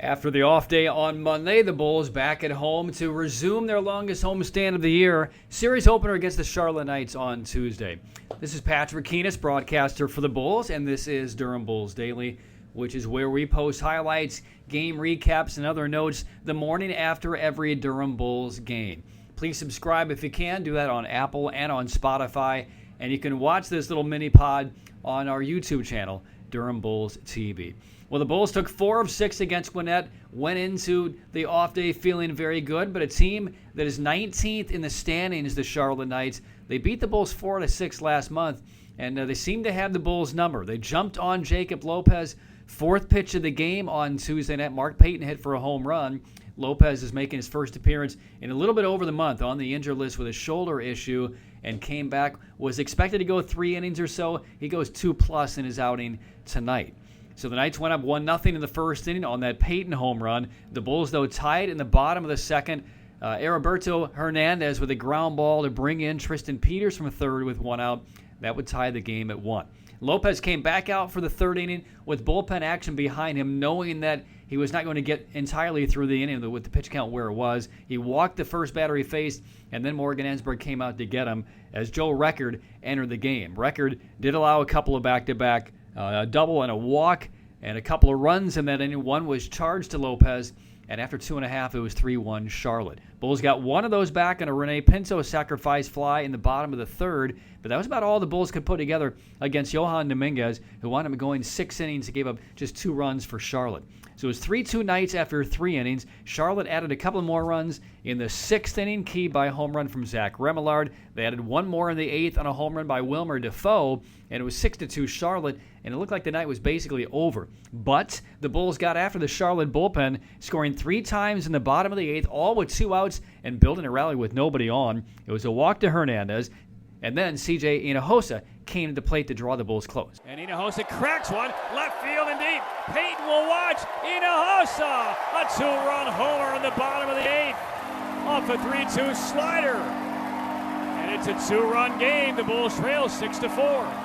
After the off day on Monday, the Bulls back at home to resume their longest homestand of the year. Series opener against the Charlotte Knights on Tuesday. This is Patrick Keenis, broadcaster for the Bulls, and this is Durham Bulls Daily, which is where we post highlights, game recaps, and other notes the morning after every Durham Bulls game. Please subscribe if you can. Do that on Apple and on Spotify. And you can watch this little mini pod on our YouTube channel, Durham Bulls TV. Well, the Bulls took 4 of 6 against Gwinnett, went into the off day feeling very good, but a team that is 19th in the standings, the Charlotte Knights, they beat the Bulls 4-6 last month, and they seem to have the Bulls' number. They jumped on Jacob Lopez, fourth pitch of the game on Tuesday night. Mark Payton hit for a home run. Lopez is making his first appearance in a little bit over the month on the injured list with a shoulder issue and came back, was expected to go 3 innings or so. He goes 2+ in his outing tonight. So the Knights went up 1-0 in the first inning on that Payton home run. The Bulls, though, tied in the bottom of the second. Heriberto Hernandez with a ground ball to bring in Tristan Peters from third with 1 out. That would tie the game at 1. Lopez came back out for the third inning with bullpen action behind him, knowing that he was not going to get entirely through the inning with the pitch count where it was. He walked the first batter he faced, and then Morgan Ensberg came out to get him as Joe Record entered the game. Record did allow a couple of back-to-back, a double and a walk, and a couple of runs in that inning. One was charged to Lopez, and after 2.5, it was 3-1 Charlotte. Bulls got one of those back on a Rene Pinto sacrifice fly in the bottom of the third, but that was about all the Bulls could put together against Johan Dominguez, who wound up going 6 innings and gave up just 2 runs for Charlotte. So it was 3-2 Knights after 3 innings. Charlotte added a couple more runs in the 6th inning, key by a home run from Zach Remillard. They added 1 more in the 8th on a home run by Wilmer Defoe, and it was 6-2 Charlotte, and it looked like the night was basically over. But the Bulls got after the Charlotte bullpen, scoring 3 times in the bottom of the 8th, all with 2 outs, and building a rally with nobody on. It was a walk to Hernandez, and then CJ Hinojosa came to the plate to draw the Bulls close. And Hinojosa cracks one, left field and deep. Payton will watch. Hinojosa, a 2-run homer in the bottom of the 8th. Off a 3-2 slider. And it's a 2-run game. The Bulls trail 6-4.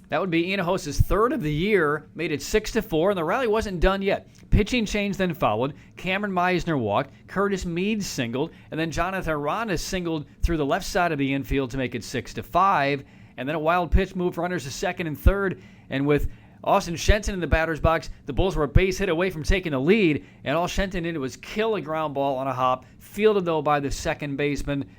That would be Hinojosa's 3rd of the year, made it 6-4, and the rally wasn't done yet. Pitching change then followed. Cameron Meisner walked, Curtis Meade singled, and then Jonathan Aranda singled through the left side of the infield to make it 6-5. And then a wild pitch moved runners to second and third, and with Austin Shenton in the batter's box, the Bulls were a base hit away from taking the lead, and all Shenton did was kill a ground ball on a hop, fielded though by the second baseman,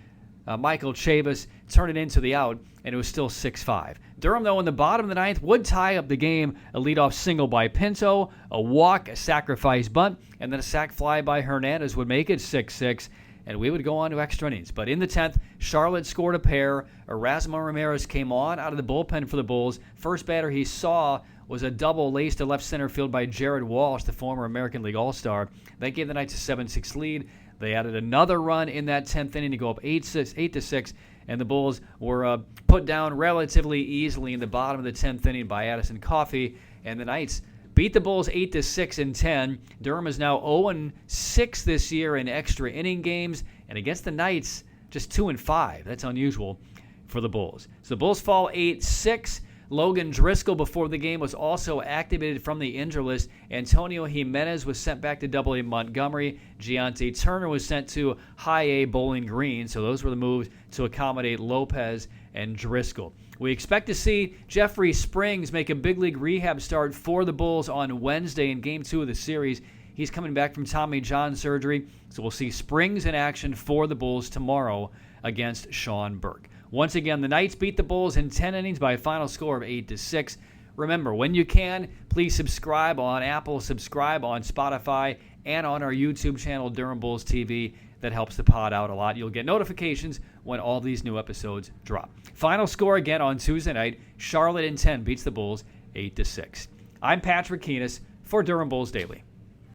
Michael Chavis, turned it into the out, and it was still 6-5. Durham, though, in the bottom of the 9th, would tie up the game. A leadoff single by Pinto, a walk, a sacrifice bunt, and then a sac fly by Hernandez would make it 6-6, and we would go on to extra innings. But in the 10th, Charlotte scored a pair. Erasmo Ramirez came on out of the bullpen for the Bulls. First batter he saw was a double laced to left center field by Jared Walsh, the former American League All-Star. That gave the Knights a 7-6 lead. They added another run in that 10th inning to go up 8-6, and the Bulls were put down relatively easily in the bottom of the 10th inning by Addison Coffey, and the Knights beat the Bulls 8-6 in 10. Durham is now 0-6 this year in extra inning games, and against the Knights, just 2-5. That's unusual for the Bulls. So the Bulls fall 8-6. Logan Driscoll before the game was also activated from the injured list. Antonio Jimenez was sent back to Double-A Montgomery. Giante Turner was sent to High-A Bowling Green. So those were the moves to accommodate Lopez and Driscoll. We expect to see Jeffrey Springs make a big league rehab start for the Bulls on Wednesday in Game 2 of the series. He's coming back from Tommy John surgery. So we'll see Springs in action for the Bulls tomorrow against Sean Burke. Once again, the Knights beat the Bulls in 10 innings by a final score of 8-6. Remember, when you can, please subscribe on Apple, subscribe on Spotify, and on our YouTube channel, Durham Bulls TV. That helps the pod out a lot. You'll get notifications when all these new episodes drop. Final score again on Tuesday night, Charlotte in 10 beats the Bulls 8-6. I'm Patrick Keenis for Durham Bulls Daily.